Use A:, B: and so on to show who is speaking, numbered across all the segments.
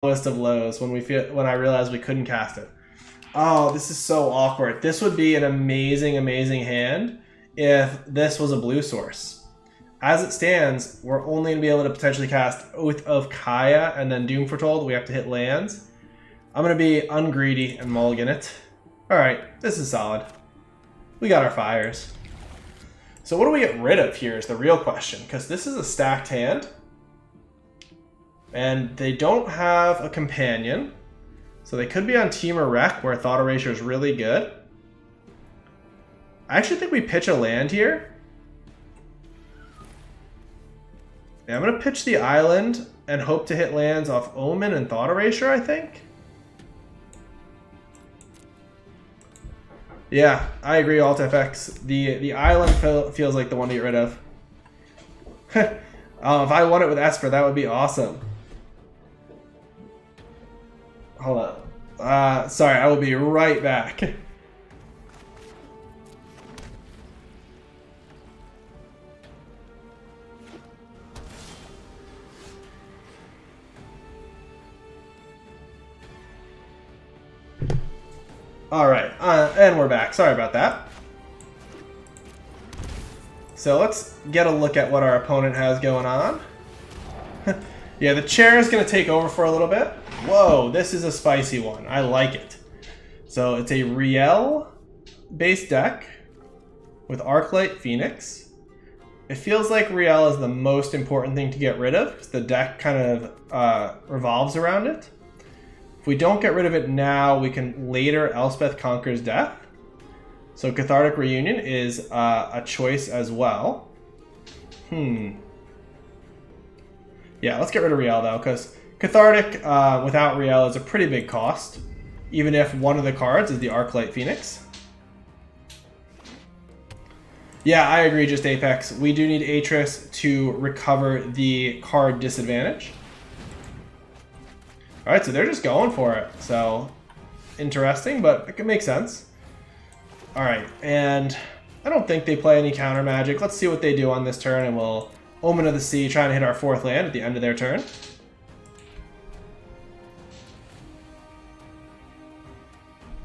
A: lowest of lows when I realized we couldn't cast it. Oh, this is so awkward. This would be an amazing, amazing hand if this was a blue source. As it stands, we're only going to be able to potentially cast Oath of Kaya and then Doom Foretold. We have to hit lands. I'm going to be ungreedy and mulligan it. Alright, this is solid. We got our fires. So what do we get rid of here is the real question, because this is a stacked hand. And they don't have a companion. So they could be on Team or Wreck, where Thought Erasure is really good. I actually think we pitch a land here. Yeah, I'm going to pitch the island and hope to hit lands off Omen and Thought Erasure, I think. Yeah, I agree, AltFX. The island feels like the one to get rid of. If I won it with Esper, that would be awesome. Hold on. Sorry, I will be right back. Alright, and we're back. Sorry about that. So let's get a look at what our opponent has going on. Yeah, the chair is going to take over for a little bit. Whoa, this is a spicy one. I like it. So it's a Rielle based deck with Arclight Phoenix. It feels like Rielle is the most important thing to get rid of because the deck kind of revolves around it. If we don't get rid of it now, we can later Elspeth Conquers Death. So Cathartic Reunion is a choice as well. Yeah, let's get rid of Rielle though, because Cathartic without Rielle is a pretty big cost, even if one of the cards is the Arclight Phoenix. Yeah, I agree, just Apex. We do need Atris to recover the card disadvantage. Alright, so they're just going for it. So, interesting, but it can make sense. Alright, and I don't think they play any counter magic. Let's see what they do on this turn, and we'll Omen of the Sea, trying to hit our 4th land at the end of their turn.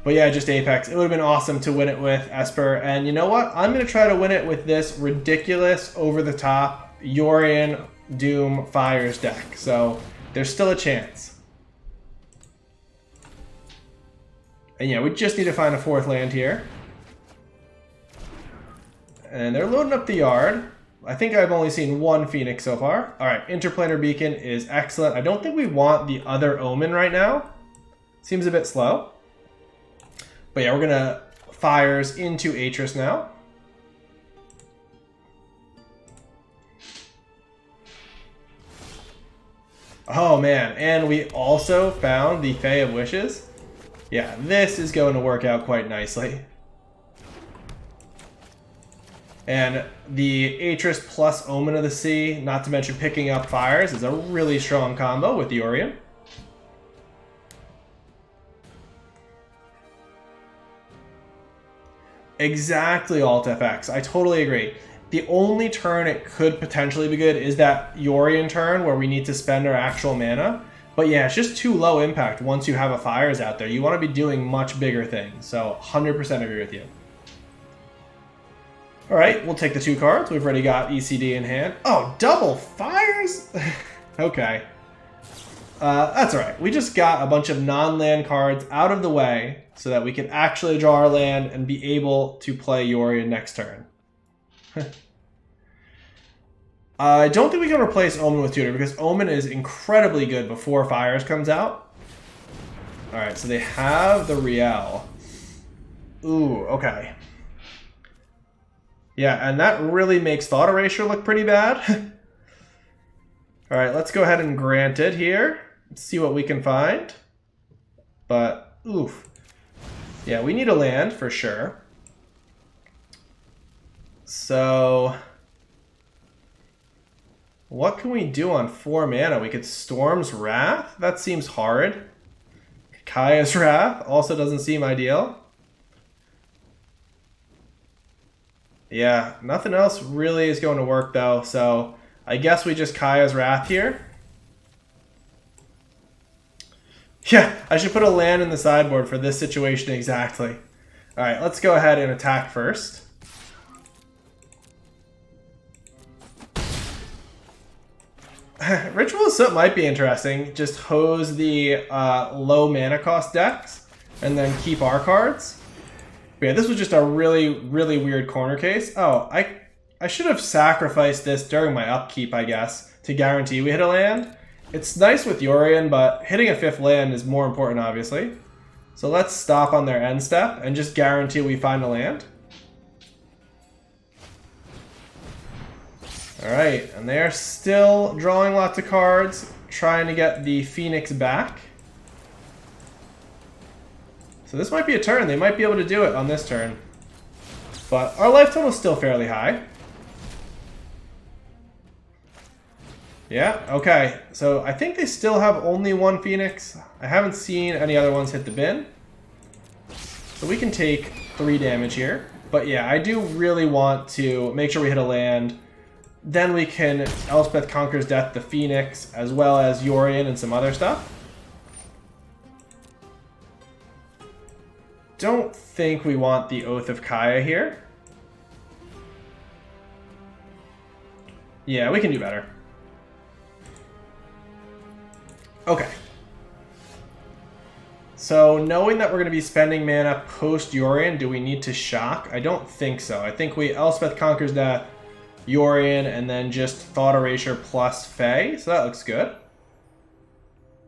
A: But yeah, just Apex. It would have been awesome to win it with Esper. And you know what? I'm going to try to win it with this ridiculous, over-the-top Yorion Doom Fires deck. So there's still a chance. And yeah, we just need to find a 4th land here. And they're loading up the yard. I think I've only seen one Phoenix so far. Alright, Interplanar Beacon is excellent. I don't think we want the other Omen right now. Seems a bit slow. But yeah, we're going to Fires into Atris now. Oh man, and we also found the Fae of Wishes. Yeah, this is going to work out quite nicely. And the Atris plus Omen of the Sea, not to mention picking up Fires, is a really strong combo with the Yorion. Exactly, AltFX. I totally agree. The only turn it could potentially be good is that Yorion turn where we need to spend our actual mana. But yeah, it's just too low impact once you have a Fires out there. You want to be doing much bigger things. So 100% agree with you. Alright, we'll take the 2 cards. We've already got ECD in hand. Oh, double Fires? Okay. That's alright. We just got a bunch of non-land cards out of the way so that we can actually draw our land and be able to play Yorion next turn. I don't think we can replace Omen with Tutor because Omen is incredibly good before Fires comes out. Alright, so they have the Rielle. Ooh, okay. Yeah, and that really makes Thought Erasure look pretty bad. Alright, let's go ahead and grant it here. Let's see what we can find. But, oof. Yeah, we need a land for sure. So, what can we do on 4 mana? We could Storm's Wrath? That seems hard. Kaya's Wrath also doesn't seem ideal. Yeah, nothing else really is going to work though, so I guess we just Kaya's Wrath here. Yeah, I should put a land in the sideboard for this situation exactly. Alright, let's go ahead and attack first. Ritual of Soot might be interesting. Just hose the low mana cost decks and then keep our cards. But yeah, this was just a really, really weird corner case. Oh, I should have sacrificed this during my upkeep, I guess, to guarantee we hit a land. It's nice with Yorion, but hitting a 5th land is more important, obviously. So let's stop on their end step and just guarantee we find a land. Alright, and they are still drawing lots of cards, trying to get the Phoenix back. So this might be a turn. They might be able to do it on this turn. But our life total is still fairly high. Yeah, okay. So I think they still have only one Phoenix. I haven't seen any other ones hit the bin. So we can take 3 damage here. But yeah, I do really want to make sure we hit a land. Then we can Elspeth Conquers Death the Phoenix, as well as Yorion and some other stuff. Don't think we want the Oath of Kaya here. Yeah, we can do better. Okay. So, knowing that we're going to be spending mana post-Yorion, do we need to shock? I don't think so. I think we Elspeth Conquers Death, Yorion, and then just Thought Erasure plus Fae. So that looks good.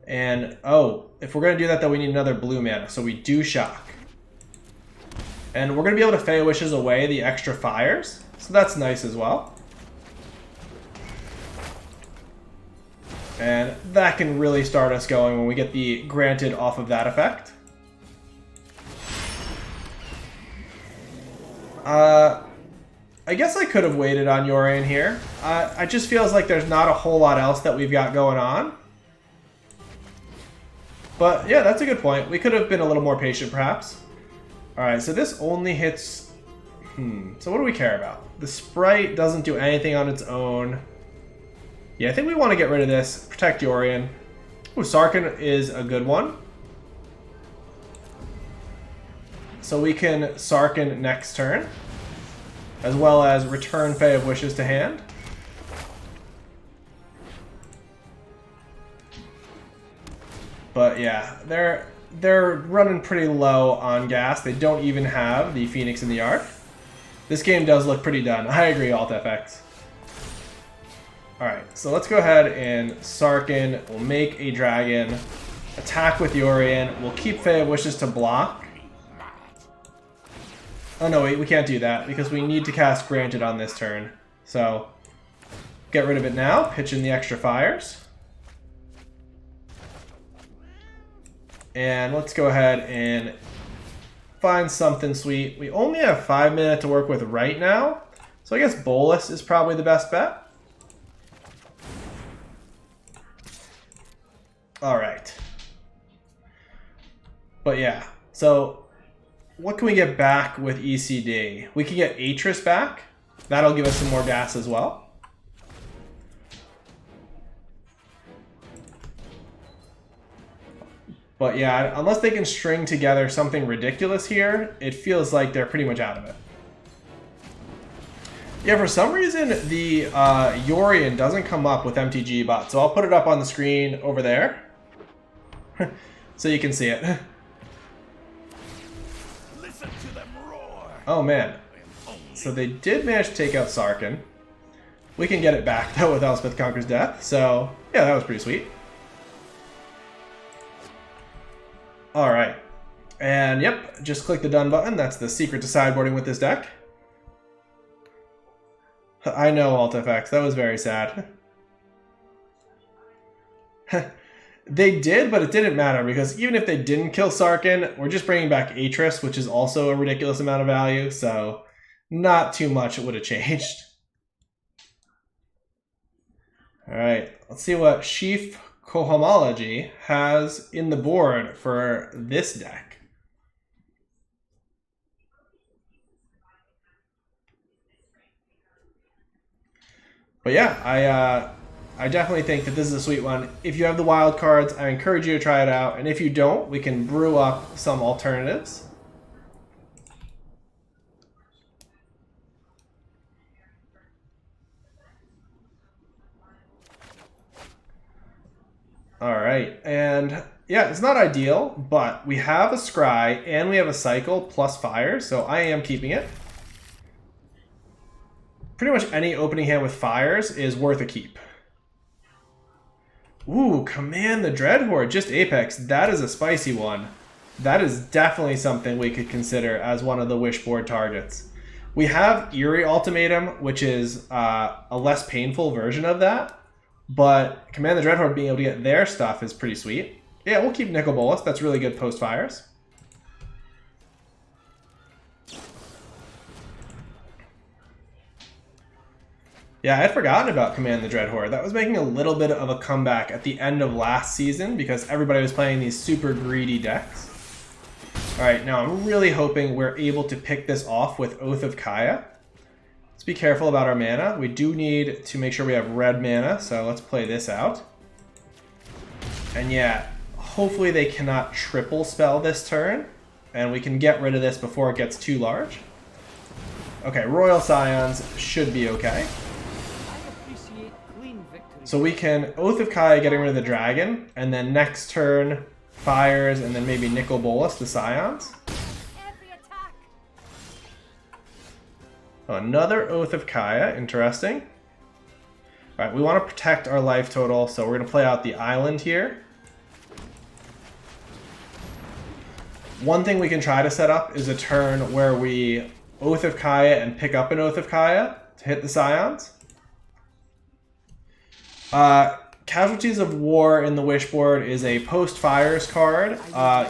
A: And, oh, if we're going to do that, then we need another blue mana. So we do shock. And we're going to be able to Fae Wishes away the extra fires. So that's nice as well. And that can really start us going when we get the Granted off of that effect. I guess I could have waited on Yorion here. It just feels like there's not a whole lot else that we've got going on. But yeah, that's a good point. We could have been a little more patient, perhaps. Alright, so this only hits... So what do we care about? The Sprite doesn't do anything on its own. Yeah, I think we want to get rid of this. Protect Yorion. Ooh, Sarkhan is a good one. So we can Sarkhan next turn, as well as return Fae of Wishes to hand. But yeah, they're running pretty low on gas. They don't even have the Phoenix in the yard. This game does look pretty done. I agree, AltFX. Alright, so let's go ahead and Sarkhan. We'll make a dragon. Attack with Yorion. We'll keep Fae of Wishes to block. Oh no, wait, we can't do that because we need to cast Granted on this turn. So, get rid of it now. Pitch in the extra fires. And let's go ahead and find something sweet. We only have 5 minutes to work with right now. So I guess Bolus is probably the best bet. Alright. But yeah, so what can we get back with ECD? We can get Atris back. That'll give us some more gas as well. But yeah, unless they can string together something ridiculous here, it feels like they're pretty much out of it. Yeah, for some reason, the Yorion doesn't come up with MTG bot, so I'll put it up on the screen over there. So you can see it.
B: Listen to them roar.
A: Oh man. So they did manage to take out Sarkhan. We can get it back though with Elspeth Conquers Death. So yeah, that was pretty sweet. Alright. And yep, just click the done button. That's the secret to sideboarding with this deck. I know, AltFX. That was very sad. They did, but it didn't matter because even if they didn't kill Sarkhan, we're just bringing back Atris, which is also a ridiculous amount of value, so not too much would have changed. Alright, let's see what Sheaf Cohomology has in the board for this deck. But yeah, I definitely think that this is a sweet one. If you have the wild cards, I encourage you to try it out. And if you don't, we can brew up some alternatives. All right, and yeah, it's not ideal, but we have a scry and we have a cycle plus fire, so I am keeping it. Pretty much any opening hand with fires is worth a keep. Ooh, Command the Dreadhorde, just Apex. That is a spicy one. That is definitely something we could consider as one of the wishboard targets. We have Eerie Ultimatum, which is a less painful version of that. But Command the Dreadhorde being able to get their stuff is pretty sweet. Yeah, we'll keep Nicol Bolas. That's really good post-fires. Yeah, I had forgotten about Command the Dreadhorde. That was making a little bit of a comeback at the end of last season because everybody was playing these super greedy decks. Alright, now I'm really hoping we're able to pick this off with Oath of Kaya. Let's be careful about our mana. We do need to make sure we have red mana, so let's play this out. And yeah, hopefully they cannot triple spell this turn, and we can get rid of this before it gets too large. Okay, Royal Scions should be okay. So we can Oath of Kaya getting rid of the dragon, and then next turn, fires, and then maybe Nicol Bolas the Scions. Another Oath of Kaya, interesting. Alright, we want to protect our life total, so we're going to play out the island here. One thing we can try to set up is a turn where we Oath of Kaya and pick up an Oath of Kaya to hit the Scions. Casualties of War in the Wishboard is a post-fires card.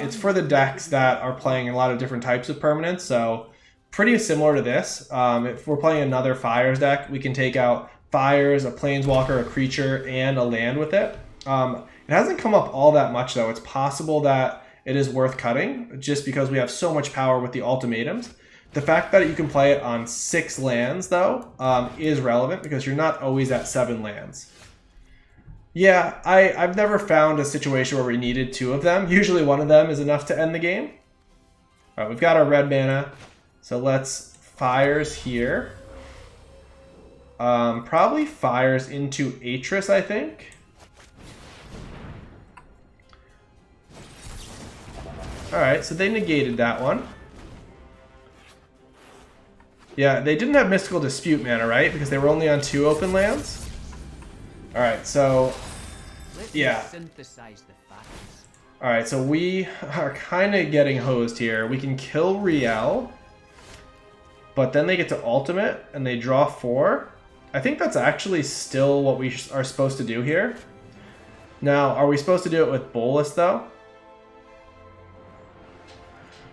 A: It's for the decks that are playing a lot of different types of permanents, so pretty similar to this. If we're playing another fires deck, we can take out fires, a planeswalker, a creature, and a land with it. It hasn't come up all that much, though. It's possible that it is worth cutting, just because we have so much power with the ultimatums. The fact that you can play it on 6 lands, though, is relevant, because you're not always at 7 lands. Yeah, I've never found a situation where we needed 2 of them. Usually one of them is enough to end the game. All right, we've got our red mana. So let's fires here. Probably fires into Atris, I think. Alright, so they negated that one. Yeah, they didn't have Mystical Dispute mana, right? Because they were only on 2 open lands. Alright, so yeah. Alright, so we are kind of getting hosed here. We can kill Rielle. But then they get to ultimate, and they draw 4. I think that's actually still what we are supposed to do here. Now, are we supposed to do it with Bolas, though?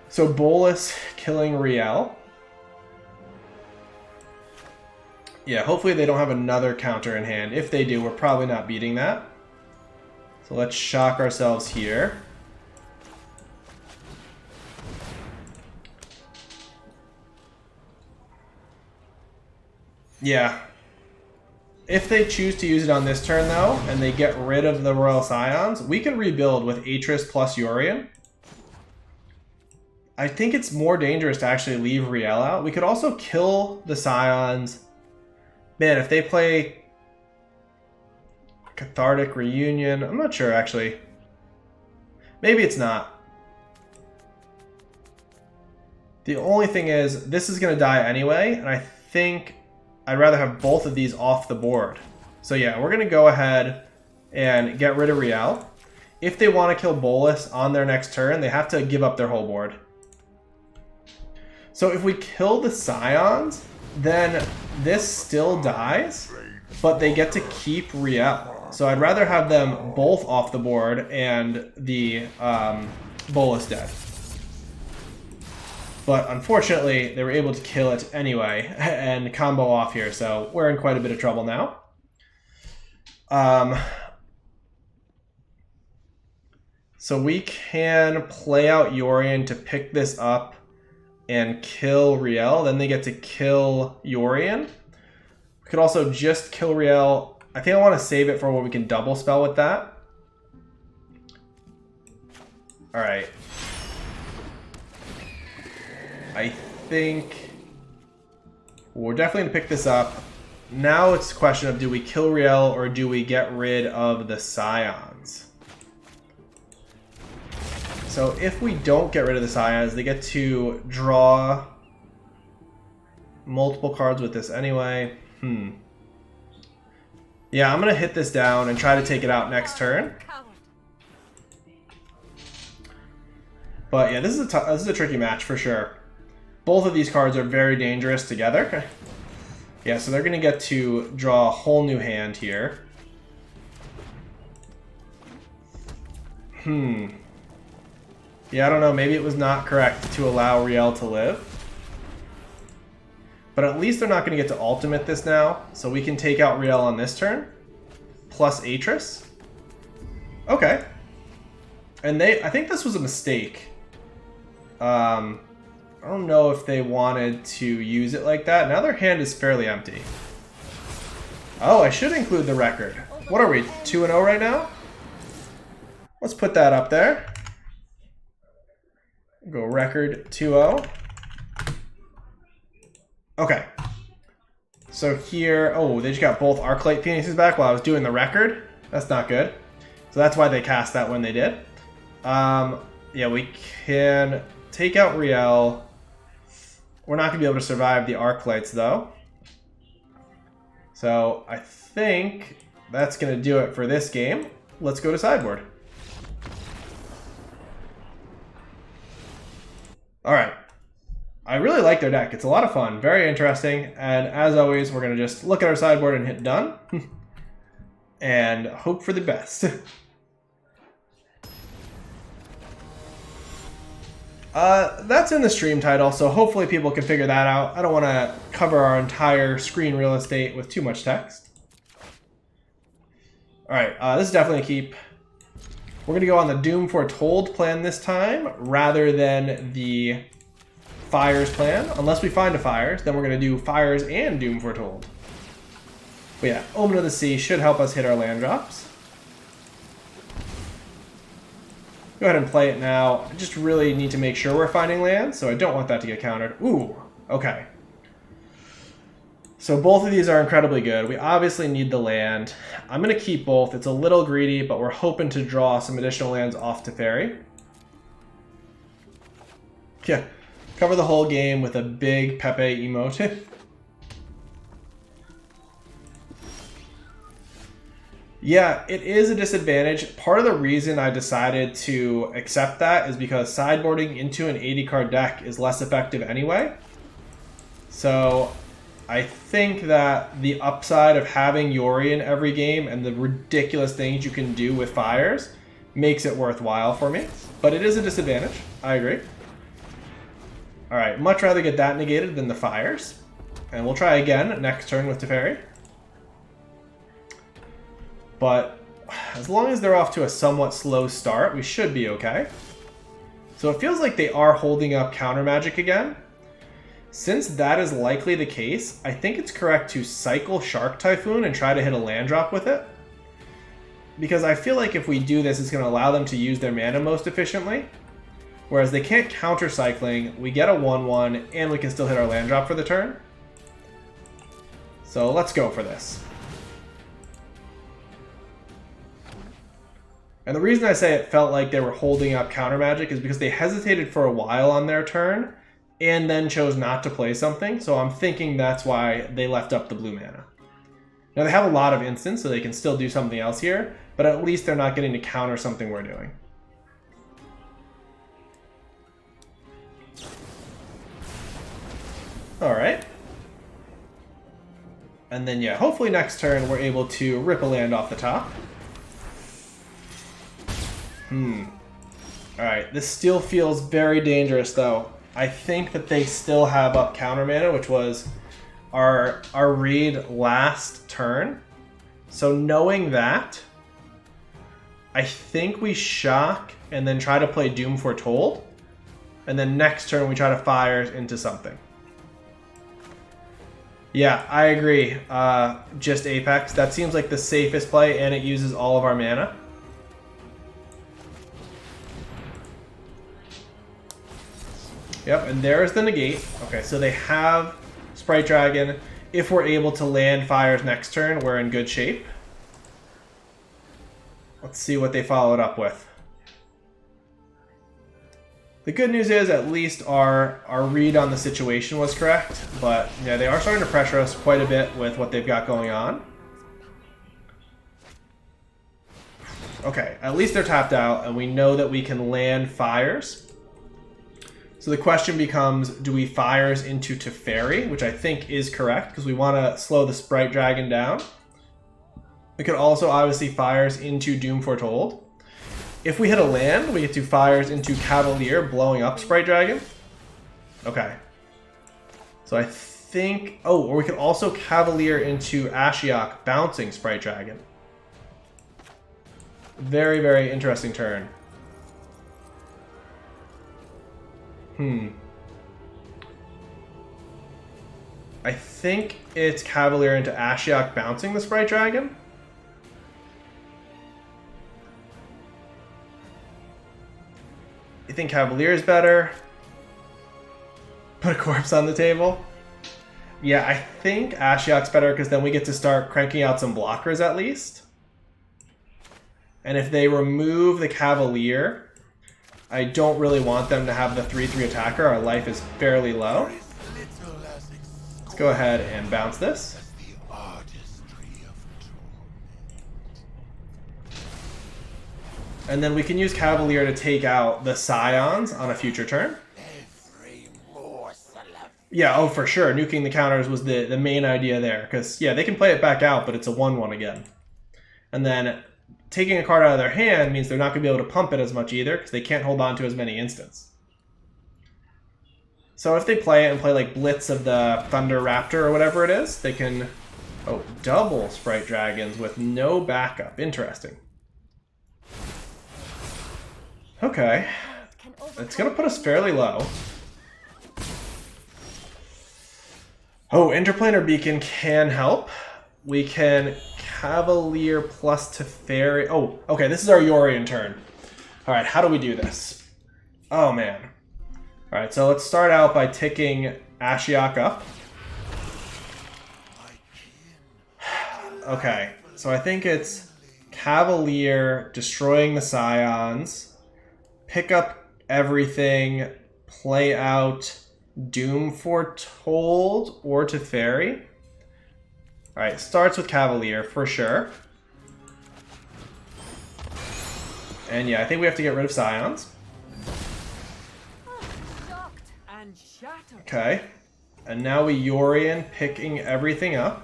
A: So Bolas killing Rielle. Yeah, hopefully they don't have another counter in hand. If they do, we're probably not beating that. So let's shock ourselves here. Yeah. If they choose to use it on this turn, though, and they get rid of the Royal Scions, we can rebuild with Atris plus Yorion. I think it's more dangerous to actually leave Rielle out. We could also kill the Scions. Man, if they play Cathartic Reunion, I'm not sure, actually. Maybe it's not. The only thing is, this is going to die anyway, and I think I'd rather have both of these off the board. So yeah, we're going to go ahead and get rid of Rielle. If they want to kill Bolas on their next turn, they have to give up their whole board. So if we kill the Scions, then this still dies, but they get to keep Rielle. So I'd rather have them both off the board and the Bolas dead. But unfortunately, they were able to kill it anyway and combo off here, so we're in quite a bit of trouble now. So we can play out Yorion to pick this up and kill Rielle. Then they get to kill Yorion. We could also just kill Rielle I think I want to save it for when we can double spell with that. Alright. I think we're definitely going to pick this up. Now it's a question of, do we kill Rielle or do we get rid of the Scions? So if we don't get rid of the Scions, they get to draw multiple cards with this anyway. Yeah, I'm going to hit this down and try to take it out next turn. But yeah, this is a tricky match for sure. Both of these cards are very dangerous together. Yeah, so they're going to get to draw a whole new hand here. Yeah, I don't know. Maybe it was not correct to allow Rielle to live. But at least they're not going to get to ultimate this now. So we can take out Rielle on this turn. Plus Atris. Okay. And I think this was a mistake. I don't know if they wanted to use it like that. Now their hand is fairly empty. Oh, I should include the record. What are we, 2-0 right now? Let's put that up there. Go record 2-0. Okay. So here, oh, they just got both Arclight Phoenixes back while I was doing the record. That's not good. So that's why they cast that when they did. Yeah, we can take out Rielle. We're not going to be able to survive the Arclights, though. So I think that's going to do it for this game. Let's go to sideboard. Alright. I really like their deck. It's a lot of fun. Very interesting. And as always, we're going to just look at our sideboard and hit done. And hope for the best. That's in the stream title, so hopefully people can figure that out. I don't want to cover our entire screen real estate with too much text. Alright, this is definitely a keep. We're going to go on the Doom Foretold plan this time, rather than the Fires plan. Unless we find a Fires, then we're going to do Fires and Doom Foretold. But yeah, Omen of the Sea should help us hit our land drops. Go ahead and play it now. I just really need to make sure we're finding land, so I don't want that to get countered. Ooh, okay. So both of these are incredibly good. We obviously need the land. I'm going to keep both. It's a little greedy, but we're hoping to draw some additional lands off Teferi. Yeah, cover the whole game with a big Pepe emote. Yeah, it is a disadvantage. Part of the reason I decided to accept that is because sideboarding into an 80-card deck is less effective anyway. So I think that the upside of having Yorion every game and the ridiculous things you can do with Fires makes it worthwhile for me. But it is a disadvantage. I agree. Alright, much rather get that negated than the Fires. And we'll try again next turn with Teferi. But as long as they're off to a somewhat slow start, we should be okay. So it feels like they are holding up counter magic again. Since that is likely the case, I think it's correct to cycle Shark Typhoon and try to hit a land drop with it. Because I feel like if we do this, it's going to allow them to use their mana most efficiently. Whereas they can't counter cycling, we get a 1-1, and we can still hit our land drop for the turn. So let's go for this. And the reason I say it felt like they were holding up counter magic is because they hesitated for a while on their turn and then chose not to play something. So I'm thinking that's why they left up the blue mana. Now they have a lot of instants, so they can still do something else here, but at least they're not getting to counter something we're doing. Alright. And then yeah, hopefully next turn we're able to rip a land off the top. Alright, this still feels very dangerous though. I think that they still have up counter mana, which was our read last turn. So knowing that, I think we shock and then try to play Doom Foretold. And then next turn we try to Fires into something. Yeah, I agree. Just Apex. That seems like the safest play, and it uses all of our mana. Yep, and there's the negate. Okay, so they have Sprite Dragon. If we're able to land fires next turn, we're in good shape. Let's see what they followed up with. The good news is at least our read on the situation was correct, but yeah, they are starting to pressure us quite a bit with what they've got going on. Okay, at least they're tapped out, and we know that we can land fires. So the question becomes, do we fires into Teferi, which I think is correct, because we want to slow the Sprite Dragon down. We could also obviously fires into Doom Foretold. If we hit a land, we get to fires into Cavalier, blowing up Sprite Dragon. Okay. So I think... Oh, or we could also Cavalier into Ashiok, bouncing Sprite Dragon. Very, very interesting turn. I think it's Cavalier into Ashiok bouncing the Sprite Dragon. I think Cavalier is better. Put a corpse on the table. Yeah, I think Ashiok's better because then we get to start cranking out some blockers at least. And if they remove the Cavalier, I don't really want them to have the 3/3 attacker. Our life is fairly low. Let's go ahead and bounce this. And then we can use Cavalier to take out the Scions on a future turn. Yeah, oh for sure. Nuking the counters was the main idea there. Because, yeah, they can play it back out, but it's a 1/1 again. And then taking a card out of their hand means they're not going to be able to pump it as much either, because they can't hold on to as many instants. So if they play it and play like Blitz of the Thunder Raptor or whatever it is, they can... Oh, double Sprite Dragons with no backup. Interesting. Okay. It's going to put us fairly low. Oh, Interplanar Beacon can help. We can Cavalier plus Teferi. Oh, okay, this is our Yorion turn. Alright, how do we do this? Oh, man. Alright, so let's start out by ticking Ashiok up. Okay, so I think it's Cavalier destroying the Scions, pick up everything, play out Doom Foretold or Teferi. Alright, starts with Cavalier for sure. And yeah, I think we have to get rid of Scions. Okay. And now we Yorion picking everything up.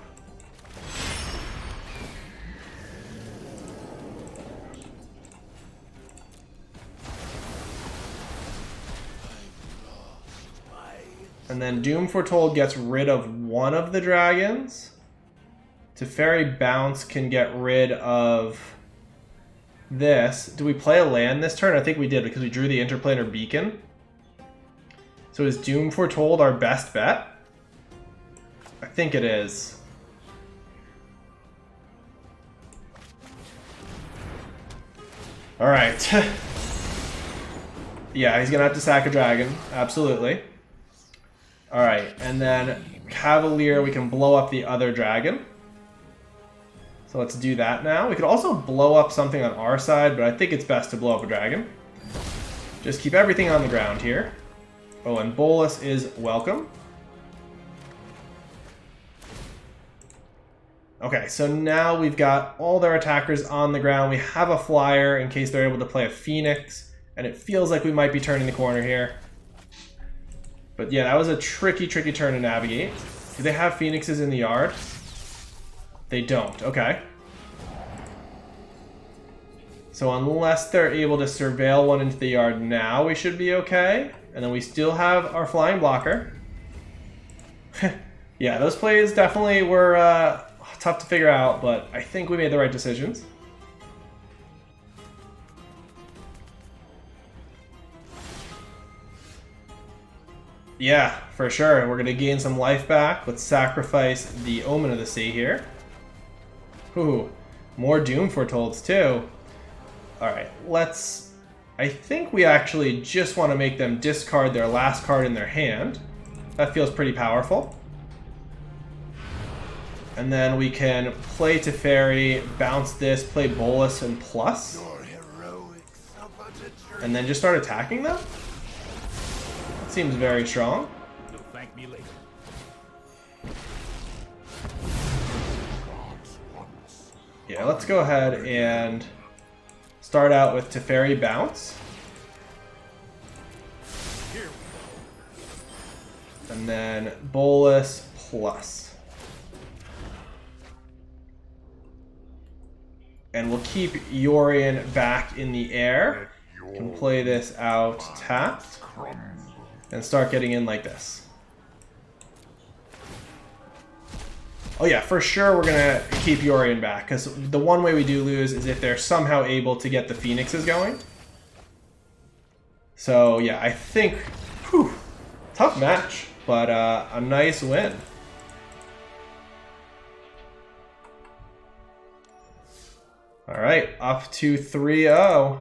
A: And then Doom Foretold gets rid of one of the dragons. Teferi Bounce can get rid of this. Do we play a land this turn? I think we did because we drew the Interplanar Beacon. So is Doom Foretold our best bet? I think it is. Alright. Yeah, he's going to have to sack a dragon. Absolutely. Alright, and then Cavalier, we can blow up the other dragon. So let's do that now. We could also blow up something on our side, but I think it's best to blow up a dragon. Just keep everything on the ground here. Oh, and Bolus is welcome. Okay, so now we've got all their attackers on the ground. We have a flyer in case they're able to play a Phoenix, and it feels like we might be turning the corner here. But yeah, that was a tricky, tricky turn to navigate. Do they have Phoenixes in the yard? They don't. Okay. So unless they're able to surveil one into the yard now, we should be okay. And then we still have our flying blocker. Yeah, those plays definitely were tough to figure out, but I think we made the right decisions. Yeah, for sure. We're going to gain some life back. Let's sacrifice the Omen of the Sea here. Ooh, more Doom Foretolds too. Alright, let's... I think we actually just want to make them discard their last card in their hand. That feels pretty powerful. And then we can play Teferi, bounce this, play Bolus and plus. And then just start attacking them? That seems very strong.
B: You'll thank me later.
A: Yeah, let's go ahead and start out with Teferi bounce. And then Bolus plus. And we'll keep Yorion back in the air. Can play this out tapped. And start getting in like this. Oh yeah, for sure we're going to keep Yorion back. Because the one way we do lose is if they're somehow able to get the Phoenixes going. So yeah, I think... Whew, tough match. But a nice win. All right, up to 3-0.